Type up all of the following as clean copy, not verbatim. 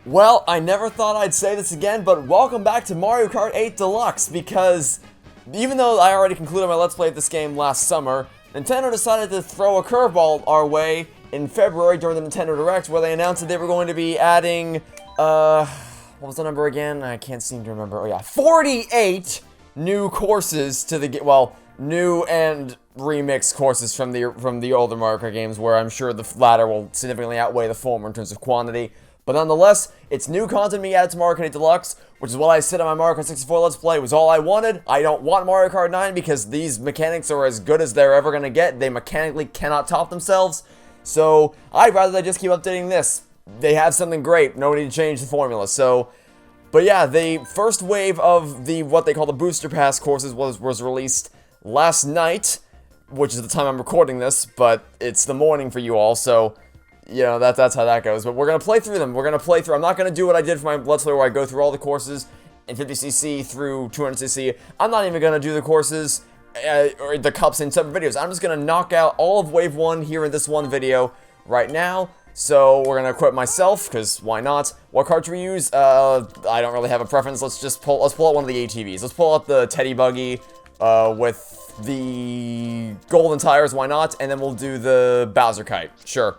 Well, I never thought I'd say this again, but welcome back to Mario Kart 8 Deluxe, because even though I already concluded my Let's Play of this game last summer, Nintendo decided to throw a curveball our way in February during the Nintendo Direct, where they announced that they were going to be adding, what was the number again? I can't seem to remember. Oh yeah, 48 new courses to the game. Well, new and remixed courses from the older Mario Kart games, where I'm sure the latter will significantly outweigh the former in terms of quantity. But nonetheless, it's new content being added to Mario Kart 8 Deluxe, which is what I said on my Mario Kart 64 Let's Play was all I wanted. I don't want Mario Kart 9 because these mechanics are as good as they're ever going to get. They mechanically cannot top themselves. So I'd rather they just keep updating this. They have something great. No need to change the formula. But yeah, the first wave of what they call the Booster Pass courses was released last night, which is the time I'm recording this, but it's the morning for you all, so you know, that's how that goes. But we're going to play through them. I'm not going to do what I did for my Let's Play where I go through all the courses in 50cc through 200cc. I'm not even going to do the courses or the cups in separate videos. I'm just going to knock out all of Wave 1 here in this one video right now. So we're going to equip myself, because why not? What card should we use? I don't really have a preference. Let's pull out one of the ATVs. Let's pull out the Teddy Buggy with the golden tires, why not? And then we'll do the Bowser Kite. Sure.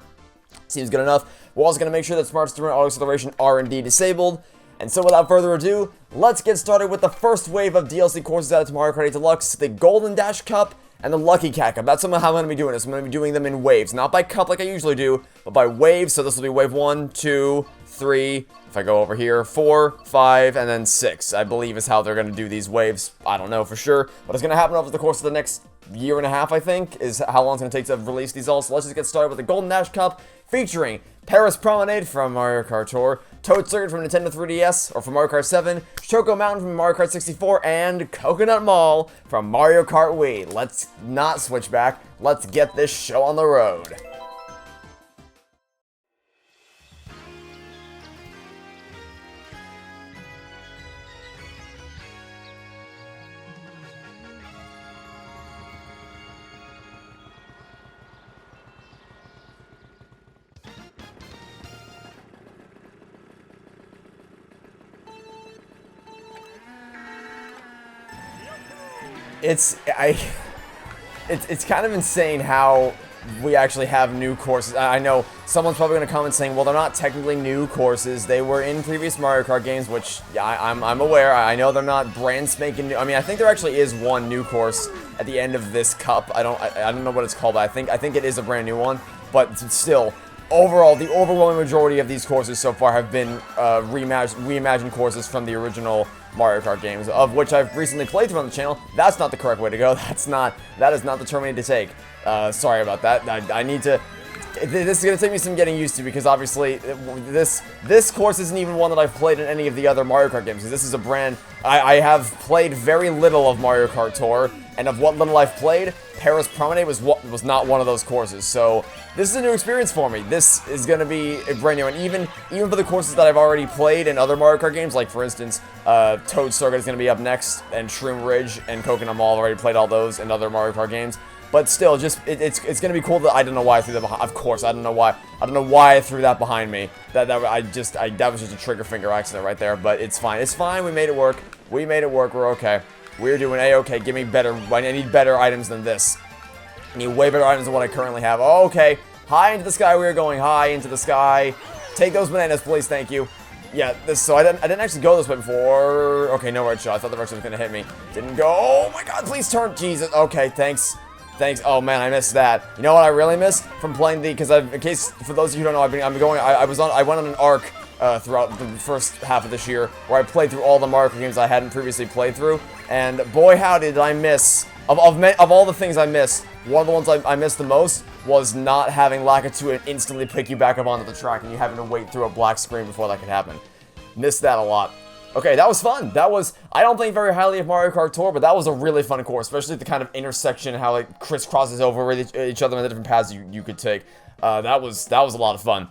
Seems good enough. We're also going to make sure that Smart Steering and Auto Acceleration are indeed disabled. And so without further ado, let's get started with the first wave of DLC courses added to Mario Kart 8 Deluxe, the Golden Dash Cup and the Lucky Cat Cup. That's how I'm going to be doing this. I'm going to be doing them in waves. Not by cup like I usually do, but by waves. So this will be wave 1, 2, 3, if I go over here, 4, 5, and then 6, I believe is how they're going to do these waves. I don't know for sure. What is going to happen over the course of the next year and a half, I think, is how long it's going to take to release these all. So let's just get started with the Golden Dash Cup, featuring Paris Promenade from Mario Kart Tour, Toad Circuit from Nintendo 3DS, or from Mario Kart 7, Choco Mountain from Mario Kart 64, and Coconut Mall from Mario Kart Wii. Let's not switch back. Let's get this show on the road. It's kind of insane how we actually have new courses. I know someone's probably going to comment saying, well, they're not technically new courses. They were in previous Mario Kart games, which I'm aware. I know they're not brand spanking new. I mean, I think there actually is one new course at the end of this cup. I don't know what it's called, but I think it is a brand new one. But still, overall, the overwhelming majority of these courses so far have been reimagined courses from the original Mario Kart games, of which I've recently played through on the channel. That's not the correct way to go. That is not the term I need to take. Sorry about that. I need to. This is going to take me some getting used to, because obviously this course isn't even one that I've played in any of the other Mario Kart games. Because this is a brand I have played very little of Mario Kart Tour, and of what little I've played, Paris Promenade was not one of those courses. So this is a new experience for me. This is going to be brand new, and even for the courses that I've already played in other Mario Kart games, like for instance, Toad Circuit is going to be up next, and Shroom Ridge and Coconut Mall. I've already played all those in other Mario Kart games. But still, just it's going to be cool that I don't know why I threw that behind. Of course, I don't know why I threw that behind me. That was just a trigger finger accident right there. But it's fine. It's fine. We made it work. We made it work. We're okay. We're doing A-okay. Give me better. I need better items than this. I need way better items than what I currently have. Oh, okay. High into the sky. We are going high into the sky. Take those bananas, please. Thank you. Yeah, so I didn't actually go this way before. Okay, no red shot. I thought the red shot was gonna hit me. Didn't go. Oh my God! Please turn. Jesus. Okay, thanks. Thanks. Oh man, I missed that. You know what I really missed from playing in case for those of you who don't know, I went on an arc throughout the first half of this year where I played through all the Mario Kart games I hadn't previously played through, and boy howdy did I miss of all the things I missed. One of the ones I missed the most was not having Lakitu instantly pick you back up onto the track and you having to wait through a black screen before that could happen. Missed that a lot. Okay, that was fun. I don't think very highly of Mario Kart Tour, but that was a really fun course, especially the kind of intersection, how it crisscrosses over with each other and the different paths you could take. That was a lot of fun.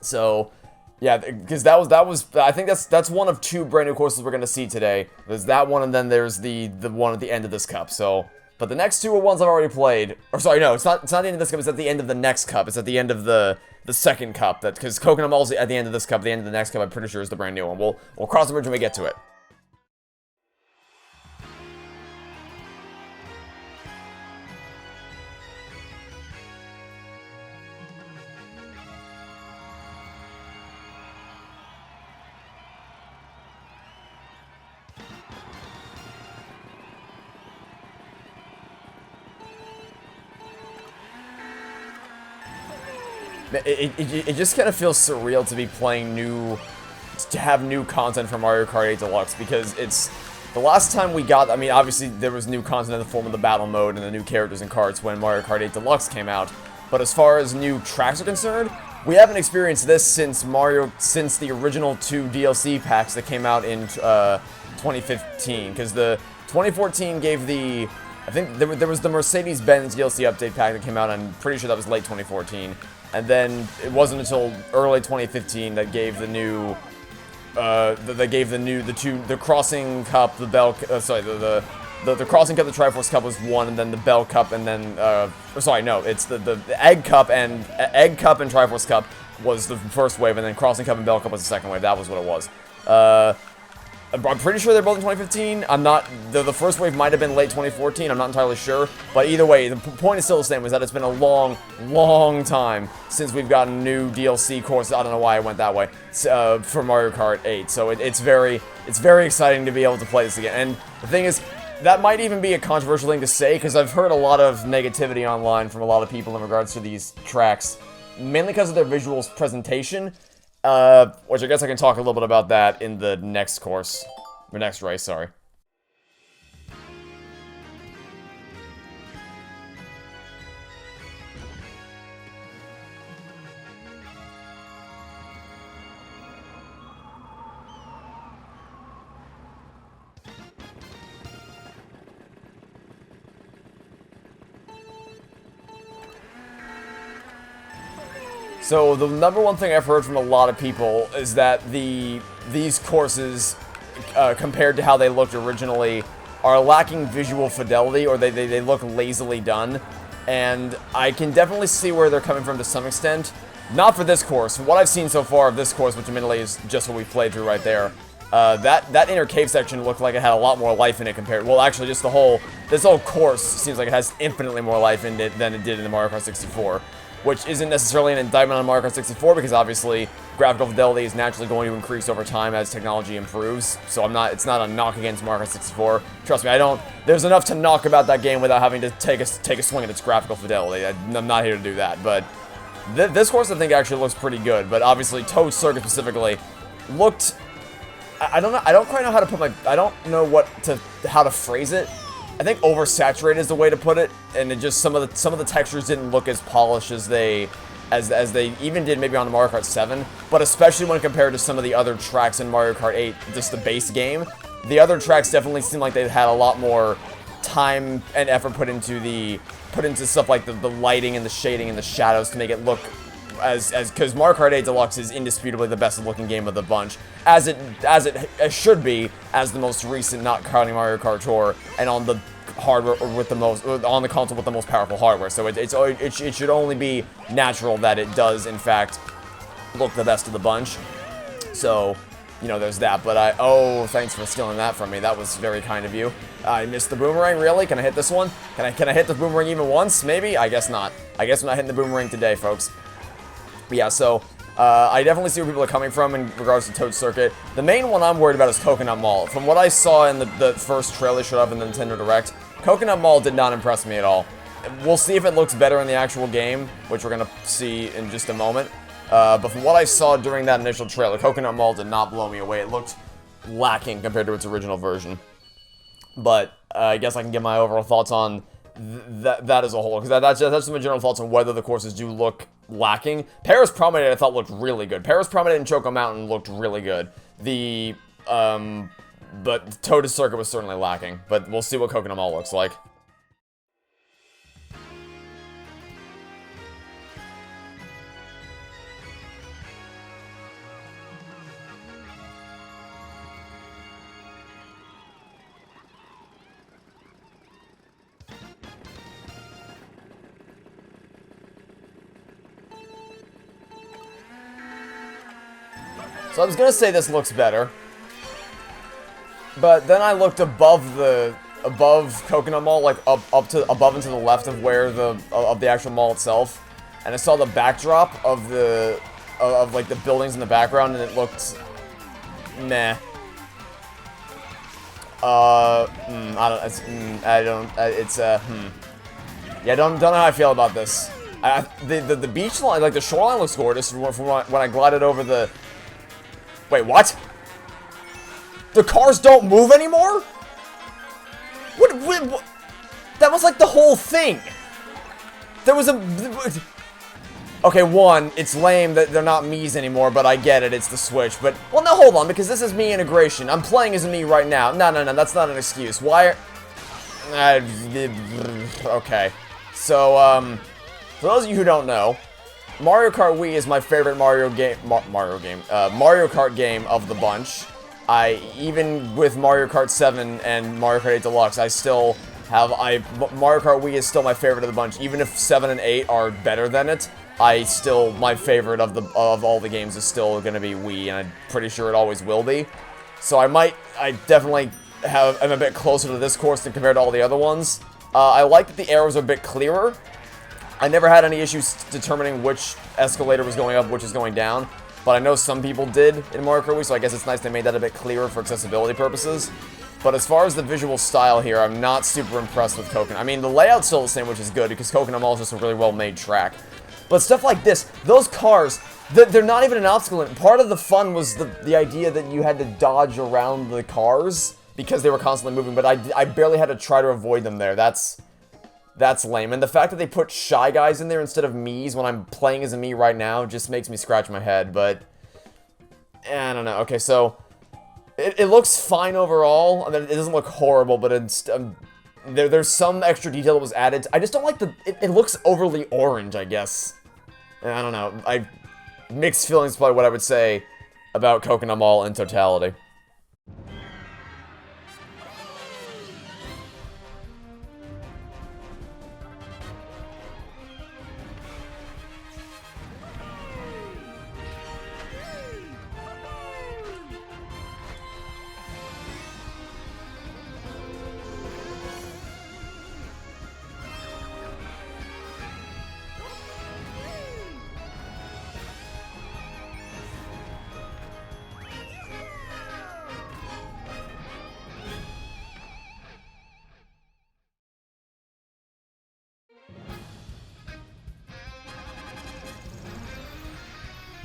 So, yeah, because I think that's one of two brand new courses we're going to see today. There's that one, and then there's the one at the end of this cup. So, But the next two are ones I've already played. Or sorry, no, it's not the end of this cup, it's at the end of the next cup. It's at the end of the second cup. Because Coconut Mall's at the end of this cup, the end of the next cup, I'm pretty sure is the brand new one. We'll cross the bridge when we get to it. It just kind of feels surreal to be playing to have new content from Mario Kart 8 Deluxe, because it's, the last time we got, I mean, obviously there was new content in the form of the battle mode and the new characters and carts when Mario Kart 8 Deluxe came out, but as far as new tracks are concerned, we haven't experienced this since the original 2 DLC packs that came out in 2015, because the 2014 gave the, I think there was the Mercedes-Benz DLC update pack that came out, I'm pretty sure that was late 2014. And then it wasn't until early 2015 that gave the new, the Crossing Cup, the Bell, the Crossing Cup, the Triforce Cup was one, and then the Bell Cup, and then, sorry, no, it's the Egg Cup and Triforce Cup was the first wave, and then Crossing Cup and Bell Cup was the second wave. That was what it was. I'm pretty sure they're both in 2015. I'm not, the first wave might have been late 2014, I'm not entirely sure. But either way, the point is still the same, is that it's been a long, long time since we've gotten new DLC courses. I don't know why I went that way, for Mario Kart 8. So it's very exciting to be able to play this again. And the thing is, that might even be a controversial thing to say, because I've heard a lot of negativity online from a lot of people in regards to these tracks, mainly because of their visuals presentation. Which I guess I can talk a little bit about that in the next course. Or next race, sorry. So the number one thing I've heard from a lot of people is that these courses, compared to how they looked originally, are lacking visual fidelity, or they look lazily done. And I can definitely see where they're coming from to some extent. Not for this course. From what I've seen so far of this course, which admittedly is just what we played through right there, that inner cave section looked like it had a lot more life in it compared, well, actually just this whole course seems like it has infinitely more life in it than it did in the Mario Kart 64. Which isn't necessarily an indictment on Mario Kart 64, because obviously graphical fidelity is naturally going to increase over time as technology improves. So it's not a knock against Mario Kart 64. Trust me, there's enough to knock about that game without having to take a swing at its graphical fidelity. I'm not here to do that, but this course I think actually looks pretty good. But obviously Toad Circuit specifically looked, I don't know, I don't quite know how to put I don't know how to phrase it. I think oversaturated is the way to put it, and it just some of the textures didn't look as polished as they even did maybe on the Mario Kart 7, but especially when compared to some of the other tracks in Mario Kart 8, just the base game, the other tracks definitely seem like they had a lot more time and effort put into stuff like the lighting and the shading and the shadows to make it look because Mario Kart 8 Deluxe is indisputably the best looking game of the bunch, as it should be, as the most recent, not counting Mario Kart Tour, and on the hardware with the most, on the console with the most powerful hardware. So it should only be natural that it does in fact look the best of the bunch. So, you know, there's that. But oh, thanks for stealing that from me. That was very kind of you. I missed the boomerang, really? Can I hit this one? Can I hit the boomerang even once? Maybe? I guess not. I guess I'm not hitting the boomerang today, folks. But yeah, so I definitely see where people are coming from in regards to Toad Circuit. The main one I'm worried about is Coconut Mall. From what I saw in the first trailer showed up in the Nintendo Direct, Coconut Mall did not impress me at all. We'll see if it looks better in the actual game, which we're going to see in just a moment. But from what I saw during that initial trailer, Coconut Mall did not blow me away. It looked lacking compared to its original version. But I guess I can give my overall thoughts on that as a whole, because that's my general thoughts on whether the courses do look lacking. Paris Promenade I thought looked really good. Paris Promenade and Choco Mountain looked really good. But Toad Circuit was certainly lacking. But we'll see what Coconut Mall looks like. So I was gonna say this looks better, but then I looked above Coconut Mall, like above and to the left of where the actual mall itself, and I saw the backdrop of like the buildings in the background, and it looked meh. Yeah, don't know how I feel about this. The beach line, like the shoreline looks gorgeous from when I glided over the... Wait, what? The cars don't move anymore? What? That was like the whole thing. There was a... Okay, one, it's lame that they're not Mii's anymore, but I get it, it's the Switch. But, well, no, hold on, because this is Mii integration. I'm playing as a Mii right now. No, that's not an excuse. Why are... okay. So, for those of you who don't know, Mario Kart Wii is my favorite Mario Kart game of the bunch. Even with Mario Kart 7 and Mario Kart 8 Deluxe, I still have, Mario Kart Wii is still my favorite of the bunch. Even if 7 and 8 are better than it, my favorite of all the games is still gonna be Wii, and I'm pretty sure it always will be. So I definitely am a bit closer to this course than compared to all the other ones. I like that the arrows are a bit clearer. I never had any issues determining which escalator was going up, which is going down, but I know some people did in Mario Kart Wii, so I guess it's nice they made that a bit clearer for accessibility purposes. But as far as the visual style here, I'm not super impressed with Coconut. I mean, the layout's still the same, which is good, because Coconut Mall is just a really well-made track. But stuff like this, those cars, they're not even an obstacle. Part of the fun was the idea that you had to dodge around the cars because they were constantly moving, but I barely had to try to avoid them there. That's lame. And the fact that they put Shy Guys in there instead of Mii's when I'm playing as a Mii right now just makes me scratch my head, but... I don't know. Okay, so... It looks fine overall. I mean, it doesn't look horrible, but it's... there's some extra detail that was added. I just don't like the... It looks overly orange, I guess. I don't know. Mixed feelings is probably what I would say about Coconut Mall in totality.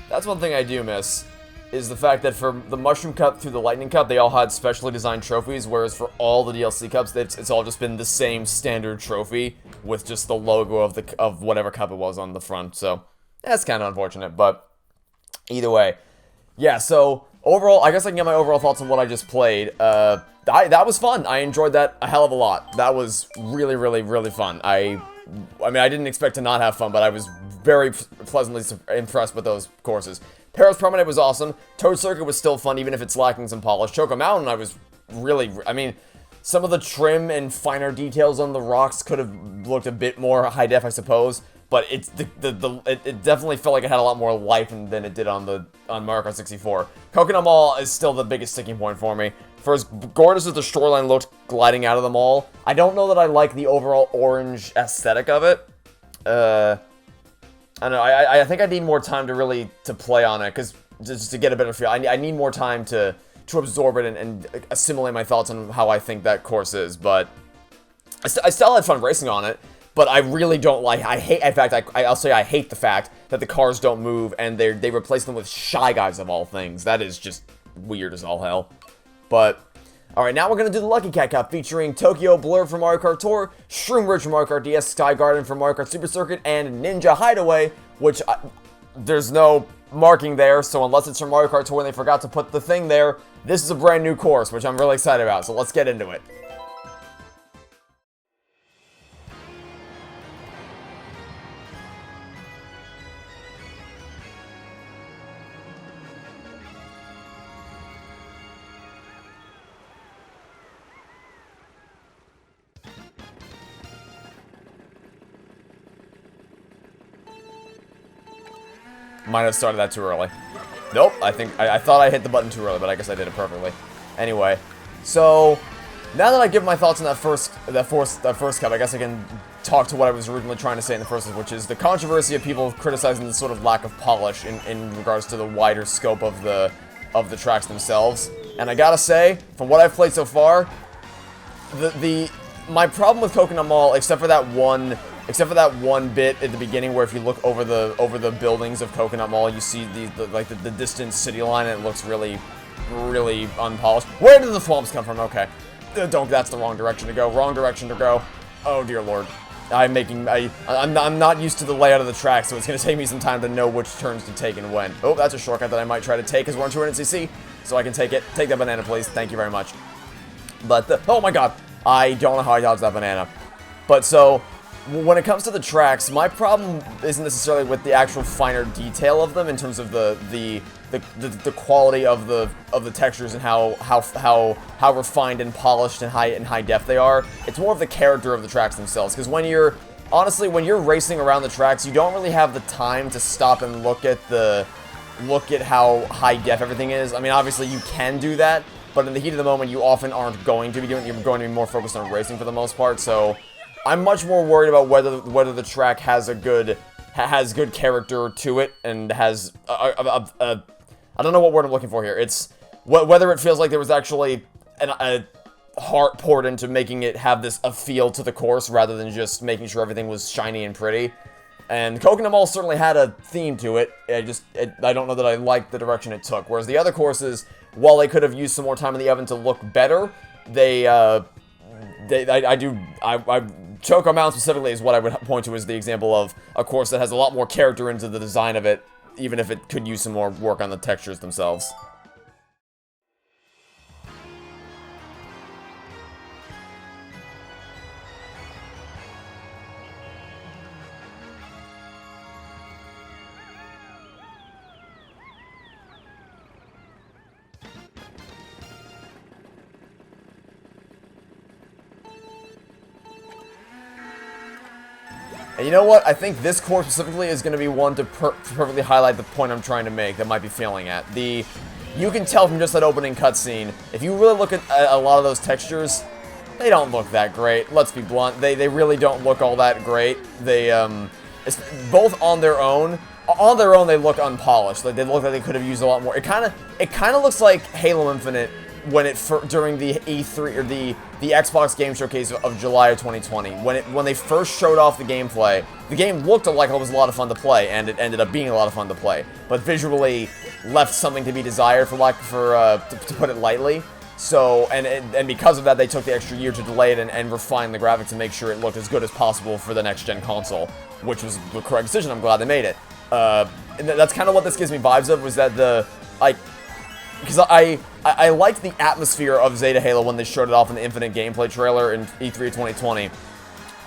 That's one thing I do miss, is the fact that for the Mushroom Cup through the Lightning Cup, they all had specially designed trophies, whereas for all the DLC Cups, it's all just been the same standard trophy with just the logo of whatever cup it was on the front, so that's kind of unfortunate, but either way. Yeah, so overall, I guess I can get my overall thoughts on what I just played. That was fun. I enjoyed that a hell of a lot. That was really, really, really fun. I mean, I didn't expect to not have fun, but I was very pleasantly impressed with those courses. Paris Promenade was awesome. Toad Circuit was still fun, even if it's lacking some polish. Choco Mountain, I mean, some of the trim and finer details on the rocks could have looked a bit more high def, I suppose. But it definitely felt like it had a lot more life than it did on Mario Kart 64. Coconut Mall is still the biggest sticking point for me. For as gorgeous as the shoreline looked gliding out of the mall, I don't know that I like the overall orange aesthetic of it. I don't know, I think I need more time to play on it, because just to get a better feel. I need more time to absorb it and assimilate my thoughts on how I think that course is, but I still had fun racing on it. But I really don't like, in fact, I'll say I hate the fact that the cars don't move and they replace them with Shy Guys of all things. That is just weird as all hell. But, alright, now we're going to do the Lucky Cat Cup featuring Tokyo Blur from Mario Kart Tour, Shroom Ridge from Mario Kart DS, Sky Garden from Mario Kart Super Circuit, and Ninja Hideaway, which there's no marking there, so unless it's from Mario Kart Tour and they forgot to put the thing there, this is a brand new course, which I'm really excited about, so let's get into it. Might have started that too early. Nope, I thought I hit the button too early, but I guess I did it perfectly. Anyway, so now that I give my thoughts on that first cup, I guess I can talk to what I was originally trying to say in the first one, which is the controversy of people criticizing the sort of lack of polish in regards to the wider scope of the tracks themselves. And I gotta say, from what I've played so far, my problem with Coconut Mall, except for that one bit at the beginning where if you look over the buildings of Coconut Mall, you see the distant city line and it looks really, really unpolished. Where did the thwomps come from? Okay. That's the wrong direction to go. Wrong direction to go. Oh dear lord. I'm not used to the layout of the track, so it's gonna take me some time to know which turns to take and when. Oh, that's a shortcut that I might try to take, because we're on 200cc, so I can take it. Take that banana, please. Thank you very much. But oh my god, I don't know how I dodged that banana. But so, when it comes to the tracks, my problem isn't necessarily with the actual finer detail of them in terms of the quality of the textures and how refined and polished and high def they are. It's more of the character of the tracks themselves. Because when you're racing around the tracks, you don't really have the time to stop and look at how high def everything is. I mean, obviously you can do that, but in the heat of the moment, you often aren't going to be doing. You're going to be more focused on racing for the most part. So I'm much more worried about whether the track has good character to it and has I don't know what word I'm looking for here. It's whether it feels like there was actually a heart poured into making it have a feel to the course rather than just making sure everything was shiny and pretty. And Coconut Mall certainly had a theme to it. I don't know that I liked the direction it took. Whereas the other courses, while they could have used some more time in the oven to look better, Choco Mountain specifically is what I would point to as the example of a course that has a lot more character into the design of it, even if it could use some more work on the textures themselves. And you know what? I think this course specifically is going to be one to perfectly highlight the point I'm trying to make that might be failing at. You can tell from just that opening cutscene, if you really look at a lot of those textures, they don't look that great. Let's be blunt. They really don't look all that great. It's both on their own. On their own, they look unpolished. Like, they look like they could have used a lot more. It kind of looks like Halo Infinite when during the E3 or the Xbox Game Showcase of July of 2020, when they first showed off the gameplay. The game looked like it was a lot of fun to play, and it ended up being a lot of fun to play, but visually left something to be desired, to put it lightly. So, and because of that, they took the extra year to delay it and refine the graphics to make sure it looked as good as possible for the next-gen console, which was the correct decision. I'm glad they made it. And that's kind of what this gives me vibes of, was that because I liked the atmosphere of Zeta Halo when they showed it off in the Infinite gameplay trailer in E3 2020,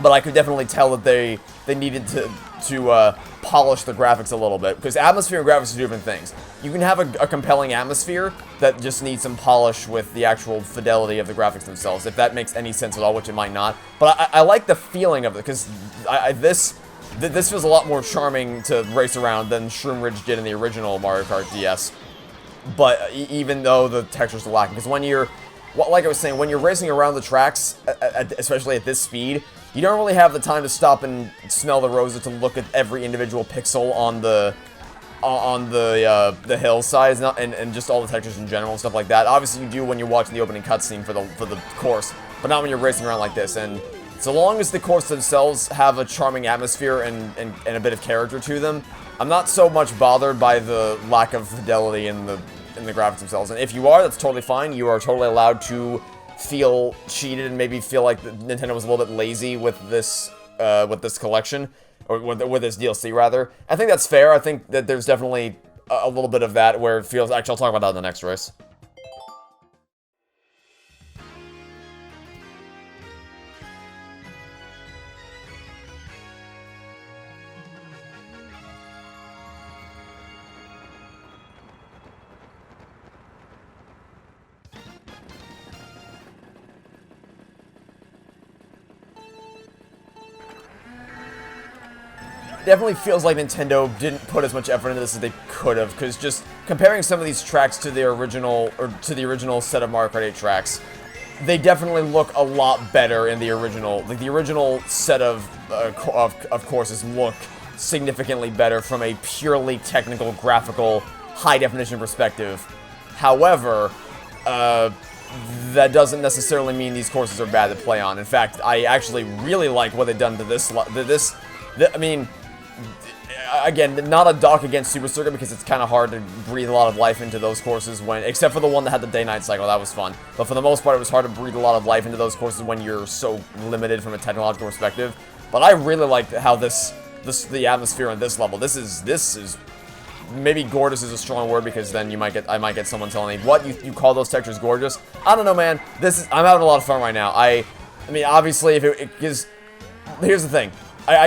but I could definitely tell that they needed to polish the graphics a little bit, because atmosphere and graphics are two different things. You can have a compelling atmosphere that just needs some polish with the actual fidelity of the graphics themselves, if that makes any sense at all, which it might not. But I like the feeling of it, because this feels a lot more charming to race around than Shroom Ridge did in the original Mario Kart DS. But even though the textures are lacking, because like I was saying, when you're racing around the tracks, especially at this speed, you don't really have the time to stop and smell the roses to look at every individual pixel on the hillside and just all the textures in general and stuff like that. Obviously, you do when you're watching the opening cutscene for the course, but not when you're racing around like this. And so long as the course themselves have a charming atmosphere and a bit of character to them, I'm not so much bothered by the lack of fidelity in the graphics themselves. And if you are, that's totally fine. You are totally allowed to feel cheated and maybe feel like Nintendo was a little bit lazy with this collection, or with this DLC rather. I think that's fair. I think that there's definitely a little bit of that where it feels. Actually, I'll talk about that in the next race. Definitely feels like Nintendo didn't put as much effort into this as they could have, because comparing some of these tracks to the original, or to the original set of Mario Kart 8 tracks, they definitely look a lot better in the original. Like, the original set of courses look significantly better from a purely technical, graphical, high-definition perspective. However, that doesn't necessarily mean these courses are bad to play on. In fact, I actually really like what they've done to this. I mean, again, not a dock against Super Circuit because it's kind of hard to breathe a lot of life into those courses when, except for the one that had the day-night cycle, that was fun. But for the most part, it was hard to breathe a lot of life into those courses when you're so limited from a technological perspective. But I really liked how the atmosphere on this level. This is maybe gorgeous is a strong word because then I might get someone telling me, what, you call those textures gorgeous? I don't know, man. I'm having a lot of fun right now. I mean, obviously, if it is, here's the thing.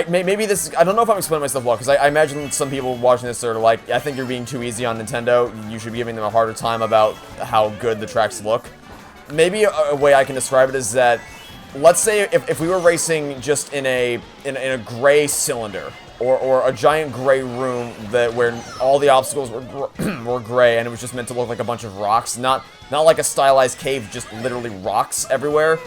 Maybe this, I don't know if I'm explaining myself well, because I imagine some people watching this are like, I think you're being too easy on Nintendo. You should be giving them a harder time about how good the tracks look. Maybe a way I can describe it is that, let's say if we were racing just in a gray cylinder, or a giant gray room where all the obstacles were gray, and it was just meant to look like a bunch of rocks, not like a stylized cave, just literally rocks everywhere.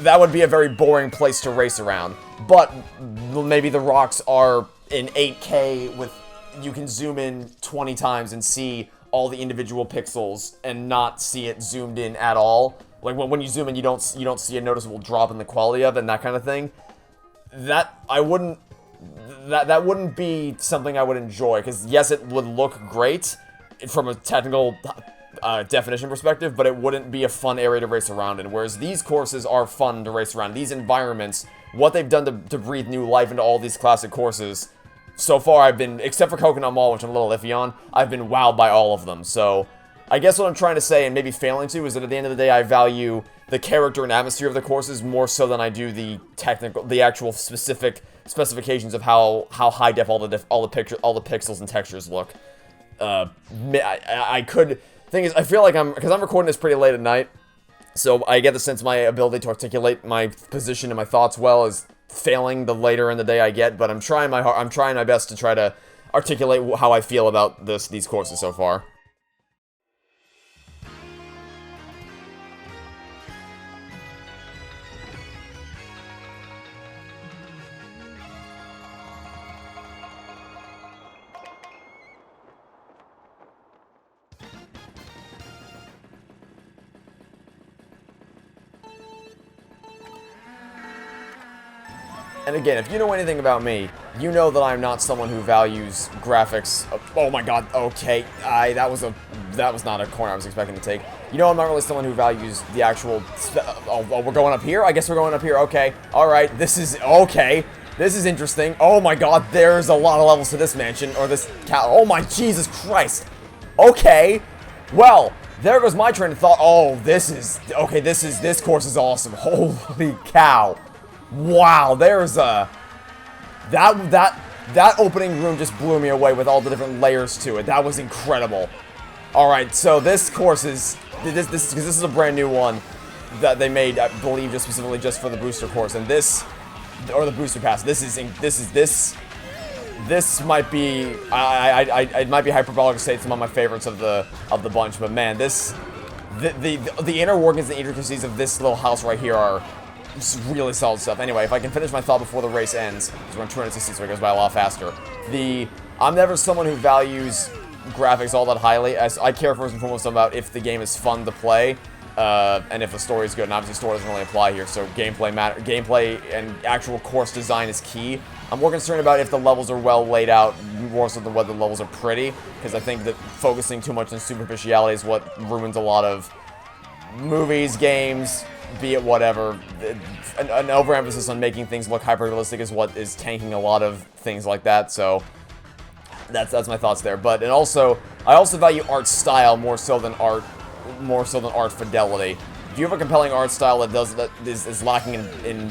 That would be a very boring place to race around. But maybe the rocks are in 8K with, you can zoom in 20 times and see all the individual pixels and not see it zoomed in at all. Like when you zoom in, you don't see a noticeable drop in the quality of it and that kind of thing. That wouldn't be something I would enjoy, because yes, it would look great from a technical definition perspective, but it wouldn't be a fun area to race around in. Whereas these courses are fun to race around. These environments, what they've done to breathe new life into all these classic courses, so far I've been, except for Coconut Mall, which I'm a little iffy on, I've been wowed by all of them. So I guess what I'm trying to say, and maybe failing to, is that at the end of the day, I value the character and atmosphere of the courses more so than I do the actual specific specifications of how high def all the pixels and textures look. Thing is, I feel like because I'm recording this pretty late at night, so I get the sense my ability to articulate my position and my thoughts well is failing the later in the day I get, but I'm trying my best to try to articulate how I feel about these courses so far. And again, if you know anything about me, you know that I'm not someone who values graphics. Oh my god, okay. That was not a corner I was expecting to take. You know, I'm not really someone who values the actual... Oh, we're going up here? I guess we're going up here. Okay. Alright, this is... Okay. This is interesting. Oh my god, there's a lot of levels to this mansion, or this... Oh my Jesus Christ. Okay. Well, there goes my train of thought. Oh, this is... Okay, this course is awesome. Holy cow. Wow, there's a... That opening room just blew me away with all the different layers to it. That was incredible. Alright, so this course is... Because this is a brand new one that they made, I believe, just specifically just for the booster course. And this... Or the booster pass. This might be... It might be hyperbolic to say it's among my favorites of the bunch. But man, the inner workings and intricacies of this little house right here are... Just really solid stuff. Anyway, if I can finish my thought before the race ends, because we're on 260, so it goes by a lot faster. I'm never someone who values graphics all that highly, as I care first and foremost about if the game is fun to play, and if the story is good. And obviously, story doesn't really apply here, so gameplay and actual course design is key. I'm more concerned about if the levels are well laid out, more so than whether the levels are pretty, because I think that focusing too much on superficiality is what ruins a lot of movies, games, be it whatever. An overemphasis on making things look hyper-realistic is what is tanking a lot of things like that, so that's my thoughts there. But I also value art style more so than art fidelity. If you have a compelling art style that is lacking in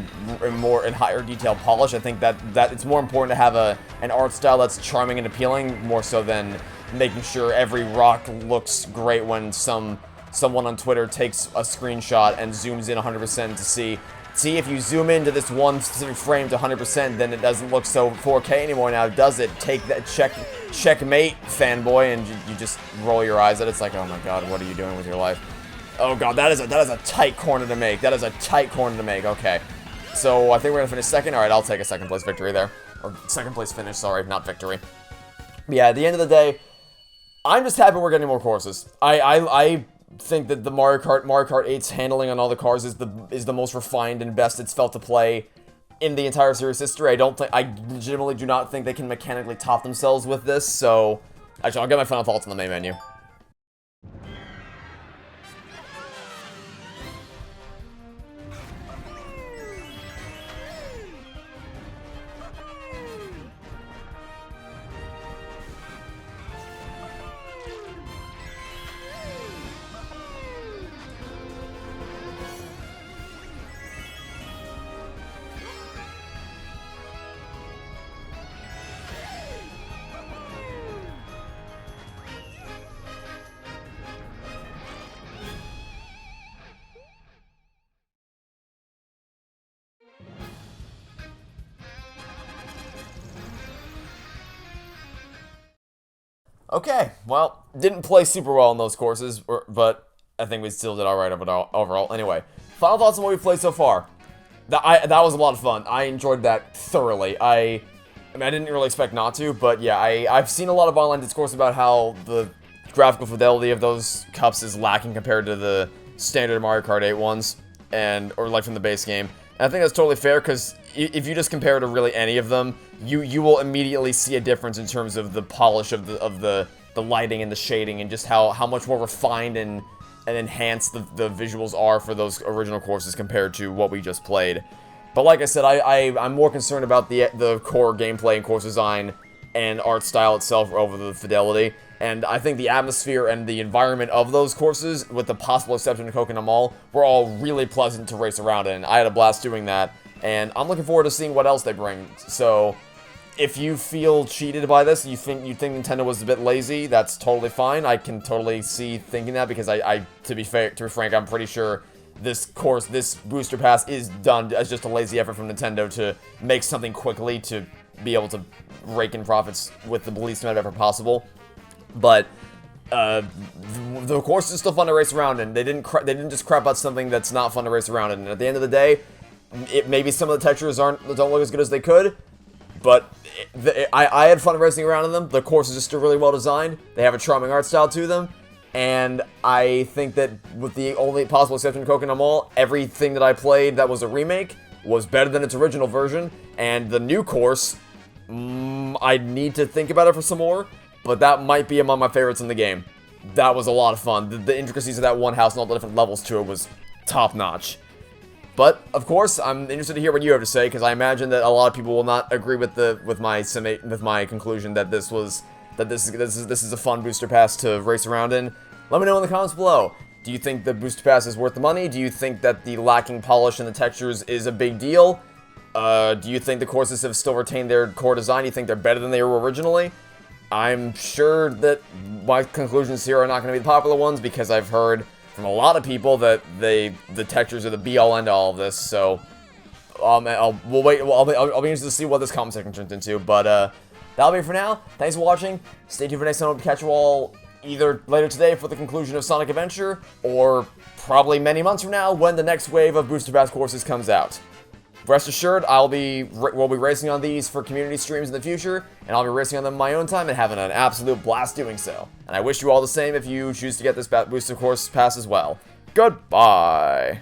higher detail polish, I think that it's more important to have an art style that's charming and appealing more so than making sure every rock looks great when someone on Twitter takes a screenshot and zooms in 100% to see See, if you zoom into this one specific frame to 100%, then it doesn't look so 4K anymore now, does it? Take that checkmate, fanboy, and you just roll your eyes at it. It's like, oh my god, what are you doing with your life? Oh god, that is a tight corner to make. That is a tight corner to make. Okay. So, I think we're gonna finish second. Alright, I'll take a second place victory there. Or second place finish, sorry, not victory. But yeah, at the end of the day, I'm just happy we're getting more courses. I think that the Mario Kart 8's handling on all the cars is the most refined and best it's felt to play in the entire series history. I legitimately do not think they can mechanically top themselves with this, so actually I'll get my final thoughts on the main menu. Okay, well, didn't play super well in those courses, but I think we still did alright overall. Anyway, final thoughts on what we played so far. That was a lot of fun. I enjoyed that thoroughly. I mean, I didn't really expect not to, but yeah, I've seen a lot of online discourse about how the graphical fidelity of those cups is lacking compared to the standard Mario Kart 8 ones, or like from the base game. And I think that's totally fair, because if you just compare to really any of them, you will immediately see a difference in terms of the polish of the lighting and the shading, and just how much more refined and enhanced the visuals are for those original courses compared to what we just played. But like I said, I'm more concerned about the core gameplay and course design and art style itself over the fidelity. And I think the atmosphere and the environment of those courses, with the possible exception of Coconut Mall, were all really pleasant to race around in. I had a blast doing that, and I'm looking forward to seeing what else they bring. So, if you feel cheated by this, you think Nintendo was a bit lazy, that's totally fine. I can totally see thinking that, because to be frank, I'm pretty sure this booster pass is done as just a lazy effort from Nintendo to make something quickly to be able to rake in profits with the least amount of effort possible. But the course is still fun to race around in. They didn't just crap out something that's not fun to race around in. And at the end of the day, maybe some of the textures don't look as good as they could, but I had fun racing around in them. The courses are still really well designed. They have a charming art style to them, and I think that with the only possible exception of Coconut Mall, everything that I played that was a remake was better than its original version. And the new course, I need to think about it for some more, but that might be among my favorites in the game. That was a lot of fun. The intricacies of that one house and all the different levels to it was top-notch. But, of course, I'm interested to hear what you have to say, because I imagine that a lot of people will not agree with my conclusion that this is a fun booster pass to race around in. Let me know in the comments below. Do you think the booster pass is worth the money? Do you think that the lacking polish in the textures is a big deal? Do you think the courses have still retained their core design? Do you think they're better than they were originally? I'm sure that my conclusions here are not going to be the popular ones, because I've heard from a lot of people that the textures are the be-all end-all of this. So I'll be interested to see what this comment section turns into. But that'll be it for now. Thanks for watching. Stay tuned for next time. I'll catch you all either later today for the conclusion of Sonic Adventure, or probably many months from now when the next wave of Booster Pass courses comes out. Rest assured, we'll be racing on these for community streams in the future, and I'll be racing on them in my own time and having an absolute blast doing so. And I wish you all the same if you choose to get this booster course pass as well. Goodbye!